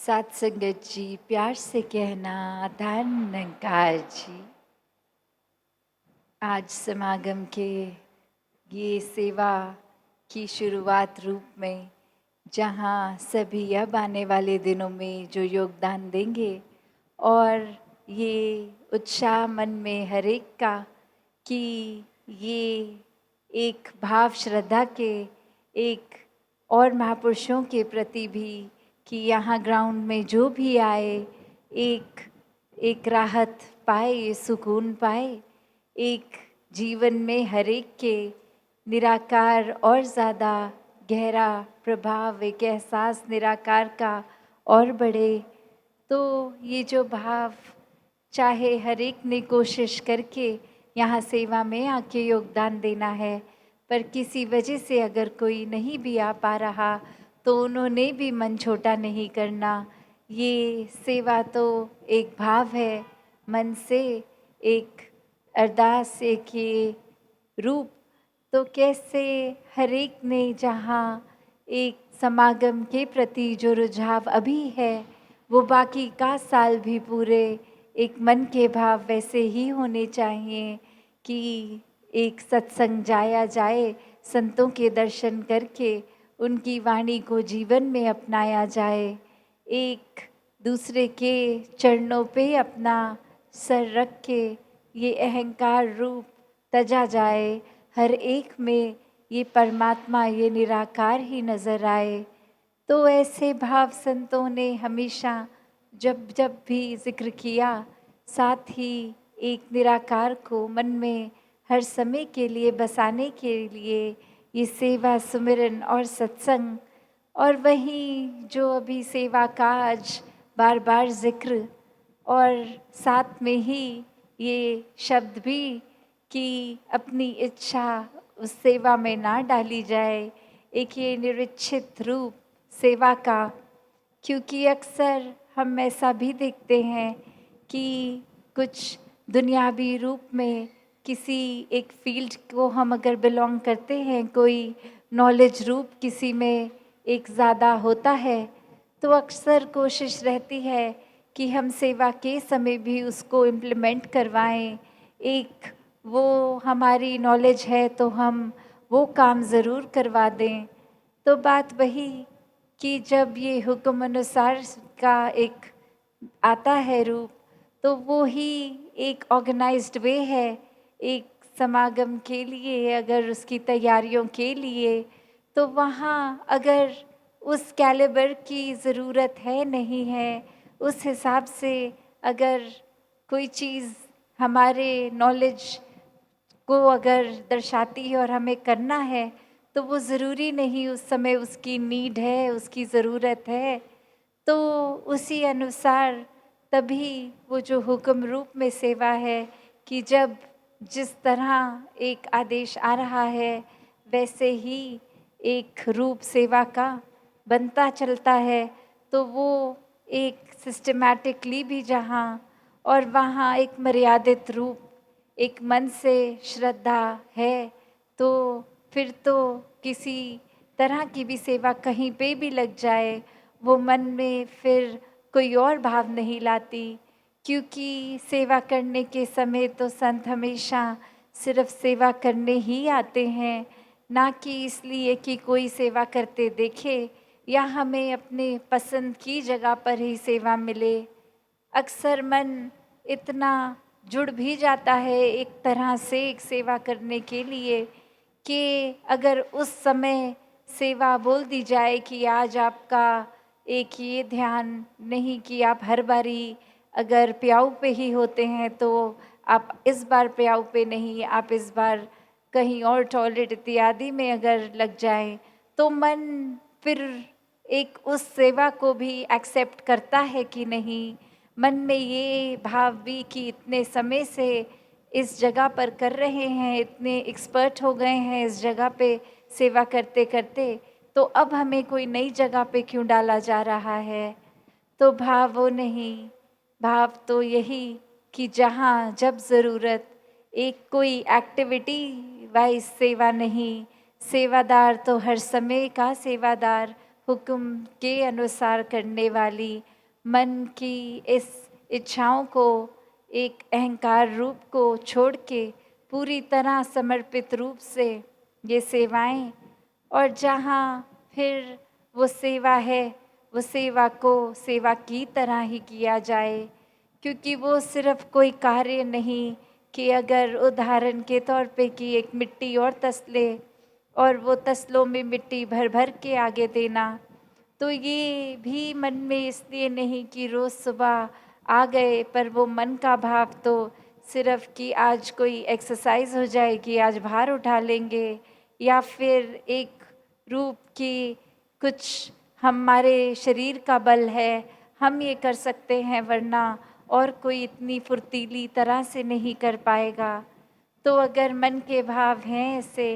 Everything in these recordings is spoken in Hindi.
साथ संगत जी, प्यार से कहना धन निरंकार जी। आज समागम के ये सेवा की शुरुआत रूप में, जहाँ सभी अब आने वाले दिनों में जो योगदान देंगे और ये उत्साह मन में हर एक का कि ये एक भाव श्रद्धा के एक और महापुरुषों के प्रति भी कि यहाँ ग्राउंड में जो भी आए एक राहत पाए, सुकून पाए, एक जीवन में हर एक के निराकार और ज़्यादा गहरा प्रभाव, एक एहसास निराकार का और बढ़े। तो ये जो भाव, चाहे हर एक ने कोशिश करके यहाँ सेवा में आके योगदान देना है, पर किसी वजह से अगर कोई नहीं भी आ पा रहा तो उन्होंने भी मन छोटा नहीं करना। ये सेवा तो एक भाव है, मन से एक अरदास, एक ये रूप। तो कैसे हर एक ने जहाँ एक समागम के प्रति जो रुझाव अभी है वो बाकी का साल भी पूरे एक मन के भाव वैसे ही होने चाहिए कि एक सत्संग जाया जाए, संतों के दर्शन करके उनकी वाणी को जीवन में अपनाया जाए, एक दूसरे के चरणों पे अपना सर रख के ये अहंकार रूप तजा जाए, हर एक में ये परमात्मा, ये निराकार ही नज़र आए। तो ऐसे भाव संतों ने हमेशा जब जब भी जिक्र किया, साथ ही एक निराकार को मन में हर समय के लिए बसाने के लिए ये सेवा, सुमिरन और सत्संग, और वहीं जो अभी सेवा का आज बार बार जिक्र, और साथ में ही ये शब्द भी कि अपनी इच्छा उस सेवा में ना डाली जाए, एक ये निरीक्षित रूप सेवा का। क्योंकि अक्सर हम ऐसा भी देखते हैं कि कुछ दुनियावी रूप में किसी एक फील्ड को हम अगर बिलोंग करते हैं, कोई नॉलेज रूप किसी में एक ज़्यादा होता है, तो अक्सर कोशिश रहती है कि हम सेवा के समय भी उसको इम्प्लीमेंट करवाएं। एक वो हमारी नॉलेज है तो हम वो काम ज़रूर करवा दें। तो बात वही कि जब ये हुक्म अनुसार का एक आता है रूप, तो वो ही एक ऑर्गेनाइज्ड वे है एक समागम के लिए, अगर उसकी तैयारियों के लिए, तो वहाँ अगर उस कैलिबर की ज़रूरत है नहीं है, उस हिसाब से अगर कोई चीज़ हमारे नॉलेज को अगर दर्शाती है और हमें करना है, तो वो ज़रूरी नहीं उस समय उसकी नीड है, उसकी ज़रूरत है। तो उसी अनुसार तभी वो जो हुक्म रूप में सेवा है कि जब जिस तरह एक आदेश आ रहा है वैसे ही एक रूप सेवा का बनता चलता है, तो वो एक सिस्टमैटिकली भी जहाँ और वहाँ एक मर्यादित रूप, एक मन से श्रद्धा है, तो फिर तो किसी तरह की भी सेवा कहीं पे भी लग जाए, वो मन में फिर कोई और भाव नहीं लाती। क्योंकि सेवा करने के समय तो संत हमेशा सिर्फ सेवा करने ही आते हैं, ना कि इसलिए कि कोई सेवा करते देखे या हमें अपने पसंद की जगह पर ही सेवा मिले। अक्सर मन इतना जुड़ भी जाता है एक तरह से एक सेवा करने के लिए कि अगर उस समय सेवा बोल दी जाए कि आज आपका एक ये ध्यान नहीं कि आप हर बारी अगर प्याऊ पे ही होते हैं तो आप इस बार प्याऊ पे नहीं, आप इस बार कहीं और टॉयलेट इत्यादि में अगर लग जाएं, तो मन फिर एक उस सेवा को भी एक्सेप्ट करता है कि नहीं। मन में ये भाव भी कि इतने समय से इस जगह पर कर रहे हैं, इतने एक्सपर्ट हो गए हैं इस जगह पे सेवा करते करते, तो अब हमें कोई नई जगह पे क्यों डाला जा रहा है। तो भाव वो नहीं, भाव तो यही कि जहाँ जब ज़रूरत, एक कोई एक्टिविटी वाइज सेवा नहीं, सेवादार तो हर समय का सेवादार, हुक्म के अनुसार करने वाली, मन की इस इच्छाओं को, एक अहंकार रूप को छोड़ के पूरी तरह समर्पित रूप से ये सेवाएं, और जहाँ फिर वो सेवा है, वो सेवा को सेवा की तरह ही किया जाए, क्योंकि वो सिर्फ कोई कार्य नहीं कि अगर उदाहरण के तौर पे कि एक मिट्टी और तसले और वो तसलों में मिट्टी भर भर के आगे देना, तो ये भी मन में इसलिए नहीं कि रोज़ सुबह आ गए, पर वो मन का भाव तो सिर्फ कि आज कोई एक्सरसाइज हो जाएगी, आज भार उठा लेंगे, या फिर एक रूप की कुछ हमारे शरीर का बल है, हम ये कर सकते हैं, वरना और कोई इतनी फुर्तीली तरह से नहीं कर पाएगा। तो अगर मन के भाव हैं ऐसे,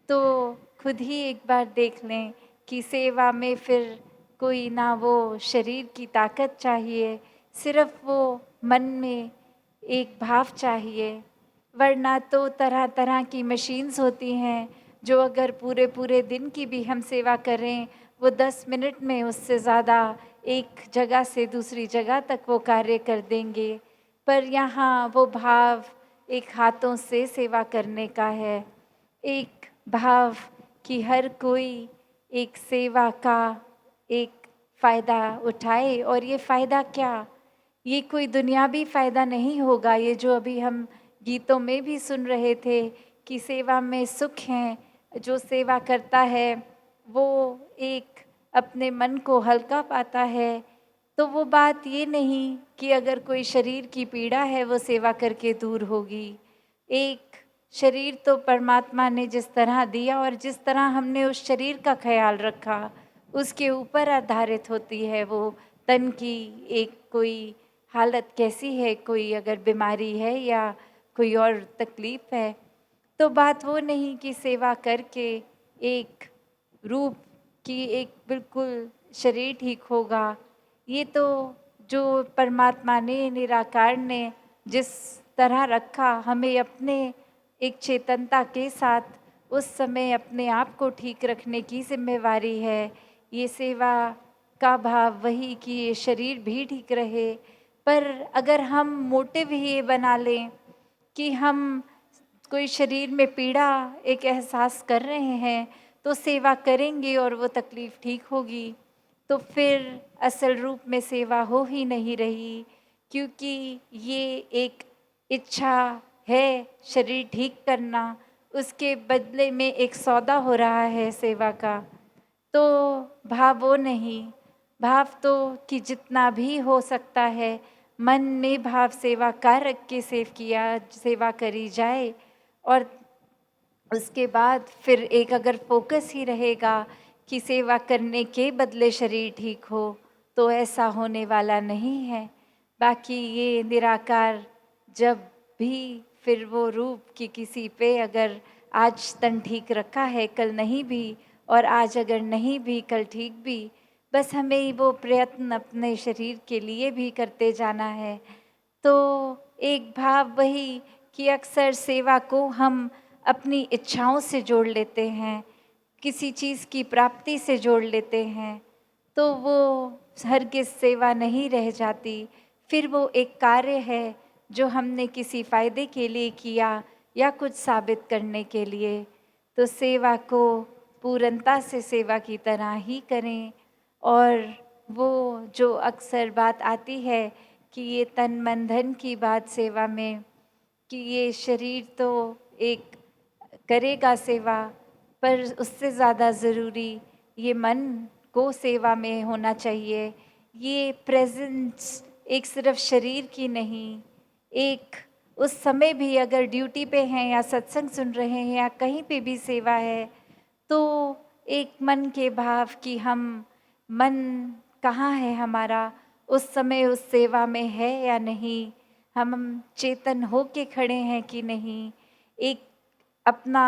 तो खुद ही एक बार देख लें कि सेवा में फिर कोई ना वो शरीर की ताकत चाहिए, सिर्फ वो मन में एक भाव चाहिए। वरना तो तरह तरह की मशीन्स होती हैं जो अगर पूरे पूरे दिन की भी हम सेवा करें, वो 10 मिनट में उससे ज़्यादा एक जगह से दूसरी जगह तक वो कार्य कर देंगे। पर यहाँ वो भाव एक हाथों से सेवा करने का है, एक भाव कि हर कोई एक सेवा का एक फ़ायदा उठाए। और ये फ़ायदा क्या, ये कोई दुनियावी फ़ायदा नहीं होगा, ये जो अभी हम गीतों में भी सुन रहे थे कि सेवा में सुख है, जो सेवा करता है वो एक अपने मन को हल्का पाता है। तो वो बात ये नहीं कि अगर कोई शरीर की पीड़ा है वो सेवा करके दूर होगी। एक शरीर तो परमात्मा ने जिस तरह दिया और जिस तरह हमने उस शरीर का ख्याल रखा, उसके ऊपर आधारित होती है वो तन की एक कोई हालत कैसी है, कोई अगर बीमारी है या कोई और तकलीफ है। तो बात वो नहीं कि सेवा करके एक रूप की एक बिल्कुल शरीर ठीक होगा। ये तो जो परमात्मा ने, निराकार ने जिस तरह रखा, हमें अपने एक चेतनता के साथ उस समय अपने आप को ठीक रखने की जिम्मेवारी है। ये सेवा का भाव वही कि ये शरीर भी ठीक रहे। पर अगर हम मोटिव ही ये बना लें कि हम कोई शरीर में पीड़ा एक एहसास कर रहे हैं तो सेवा करेंगे और वो तकलीफ़ ठीक होगी, तो फिर असल रूप में सेवा हो ही नहीं रही, क्योंकि ये एक इच्छा है शरीर ठीक करना, उसके बदले में एक सौदा हो रहा है सेवा का। तो भाव वो नहीं, भाव तो कि जितना भी हो सकता है मन में भाव सेवा का रख के सेवा करी जाए। और उसके बाद फिर एक अगर फोकस ही रहेगा कि सेवा करने के बदले शरीर ठीक हो, तो ऐसा होने वाला नहीं है। बाकी ये निराकार जब भी फिर वो रूप कि किसी पे अगर आज तन ठीक रखा है, कल नहीं भी, और आज अगर नहीं भी कल ठीक भी, बस हमें वो प्रयत्न अपने शरीर के लिए भी करते जाना है। तो एक भाव वही कि अक्सर सेवा को हम अपनी इच्छाओं से जोड़ लेते हैं, किसी चीज़ की प्राप्ति से जोड़ लेते हैं, तो वो हरगिज़ सेवा नहीं रह जाती। फिर वो एक कार्य है जो हमने किसी फ़ायदे के लिए किया या कुछ साबित करने के लिए। तो सेवा को पूर्णता से सेवा की तरह ही करें। और वो जो अक्सर बात आती है कि ये तन मन धन की बात सेवा में, कि ये शरीर तो एक करेगा सेवा, पर उससे ज़्यादा ज़रूरी ये मन को सेवा में होना चाहिए। ये प्रेजेंस एक सिर्फ शरीर की नहीं, एक उस समय भी अगर ड्यूटी पे हैं या सत्संग सुन रहे हैं या कहीं पे भी सेवा है, तो एक मन के भाव कि हम मन कहाँ है हमारा, उस समय उस सेवा में है या नहीं, हम चेतन हो के खड़े हैं कि नहीं। एक अपना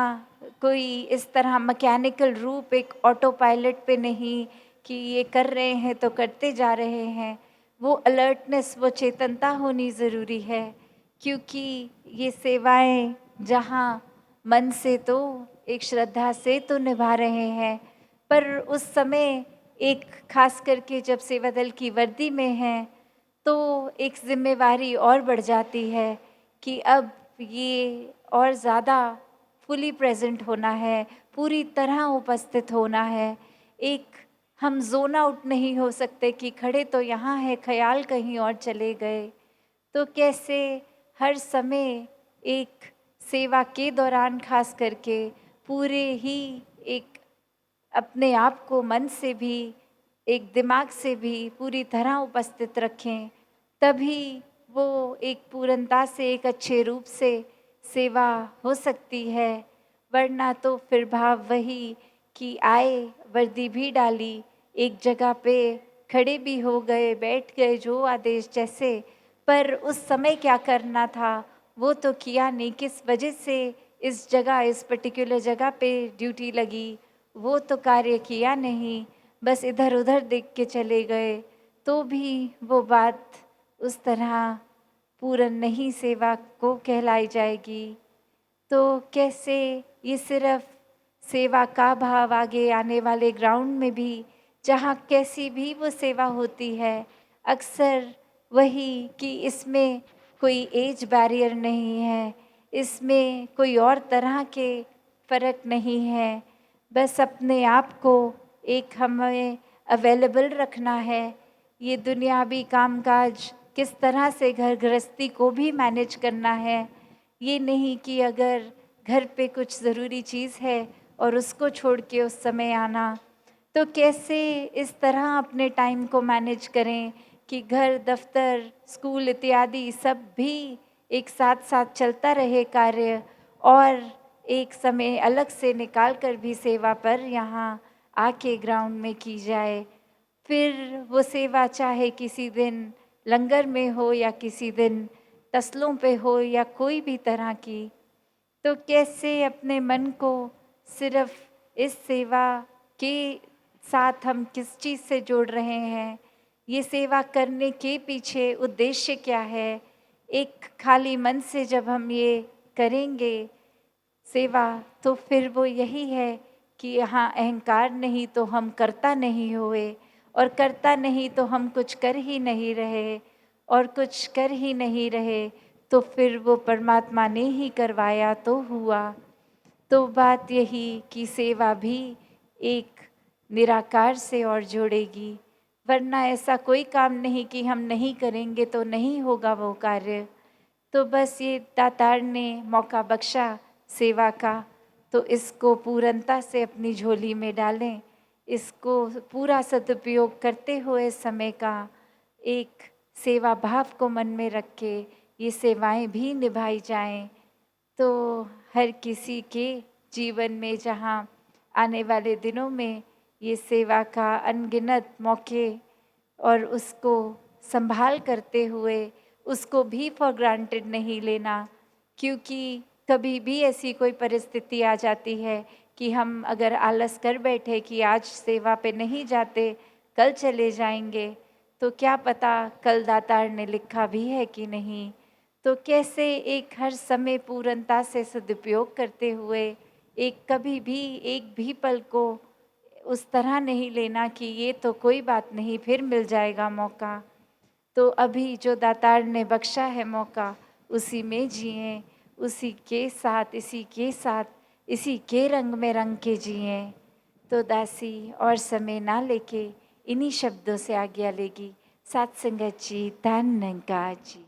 कोई इस तरह मैकेनिकल रूप एक ऑटो पायलट पे नहीं कि ये कर रहे हैं तो करते जा रहे हैं। वो अलर्टनेस, वो चेतनता होनी ज़रूरी है, क्योंकि ये सेवाएं जहाँ मन से तो एक श्रद्धा से तो निभा रहे हैं, पर उस समय एक खास करके जब सेवा दल की वर्दी में हैं, तो एक ज़िम्मेवारी और बढ़ जाती है कि अब ये और ज़्यादा फुली प्रेज़ेंट होना है, पूरी तरह उपस्थित होना है। एक हम ज़ोन आउट नहीं हो सकते कि खड़े तो यहाँ हैं, ख़याल कहीं और चले गए। तो कैसे हर समय एक सेवा के दौरान ख़ास करके पूरे ही एक अपने आप को मन से भी, एक दिमाग से भी पूरी तरह उपस्थित रखें, तभी वो एक पूर्णता से, एक अच्छे रूप से सेवा हो सकती है। वरना तो फिर भाव वही कि आए, वर्दी भी डाली, एक जगह पे खड़े भी हो गए, बैठ गए जो आदेश जैसे, पर उस समय क्या करना था, वो तो किया नहीं। किस वजह से इस जगह, इस पर्टिकुलर जगह पे ड्यूटी लगी, वो तो कार्य किया नहीं, बस इधर-उधर देख के चले गए, तो भी वो बात उस तरह पूर्ण नहीं सेवा को कहलाई जाएगी। तो कैसे ये सिर्फ़ सेवा का भाव आगे आने वाले ग्राउंड में भी, जहाँ कैसी भी वो सेवा होती है, अक्सर वही कि इसमें कोई एज बैरियर नहीं है, इसमें कोई और तरह के फ़र्क नहीं है। बस अपने आप को एक हमें अवेलेबल रखना है। ये दुनियावी कामकाज किस तरह से घर गृहस्थी को भी मैनेज करना है। ये नहीं कि अगर घर पे कुछ ज़रूरी चीज़ है और उसको छोड़ के उस समय आना, तो कैसे इस तरह अपने टाइम को मैनेज करें कि घर, दफ्तर, स्कूल इत्यादि सब भी एक साथ-साथ चलता रहे कार्य, और एक समय अलग से निकाल कर भी सेवा पर यहाँ आके ग्राउंड में की जाए। फिर वो सेवा चाहे किसी दिन लंगर में हो या किसी दिन तसलों पे हो या कोई भी तरह की, तो कैसे अपने मन को सिर्फ़ इस सेवा के साथ हम किस चीज़ से जोड़ रहे हैं, ये सेवा करने के पीछे उद्देश्य क्या है? एक खाली मन से जब हम ये करेंगे सेवा, तो फिर वो यही है कि यहाँ अहंकार नहीं तो हम कर्ता नहीं हुए, और कर्ता नहीं तो हम कुछ कर ही नहीं रहे, और कुछ कर ही नहीं रहे तो फिर वो परमात्मा ने ही करवाया तो हुआ। तो बात यही कि सेवा भी एक निराकार से और जोड़ेगी, वरना ऐसा कोई काम नहीं कि हम नहीं करेंगे तो नहीं होगा वो कार्य। तो बस ये दातार ने मौका बख्शा सेवा का, तो इसको पूर्णता से अपनी झोली में डालें, इसको पूरा सदुपयोग करते हुए समय का एक सेवा भाव को मन में रख के ये सेवाएं भी निभाई जाएं। तो हर किसी के जीवन में जहाँ आने वाले दिनों में ये सेवा का अनगिनत मौके, और उसको संभाल करते हुए उसको भी फॉर ग्रांटेड नहीं लेना, क्योंकि कभी भी ऐसी कोई परिस्थिति आ जाती है कि हम अगर आलस कर बैठे कि आज सेवा पे नहीं जाते, कल चले जाएंगे, तो क्या पता कल दातार ने लिखा भी है कि नहीं। तो कैसे एक हर समय पूर्णता से सदुपयोग करते हुए एक कभी भी एक भी पल को उस तरह नहीं लेना कि ये तो कोई बात नहीं, फिर मिल जाएगा मौका। तो अभी जो दातार ने बख्शा है मौका, उसी में जिएं, उसी के साथ, इसी के साथ, इसी के रंग में रंग के जिएं। तो दासी और समय ना लेके इन्हीं शब्दों से आज्ञा लेगी। सात संगत जी, धन निरंकार जी।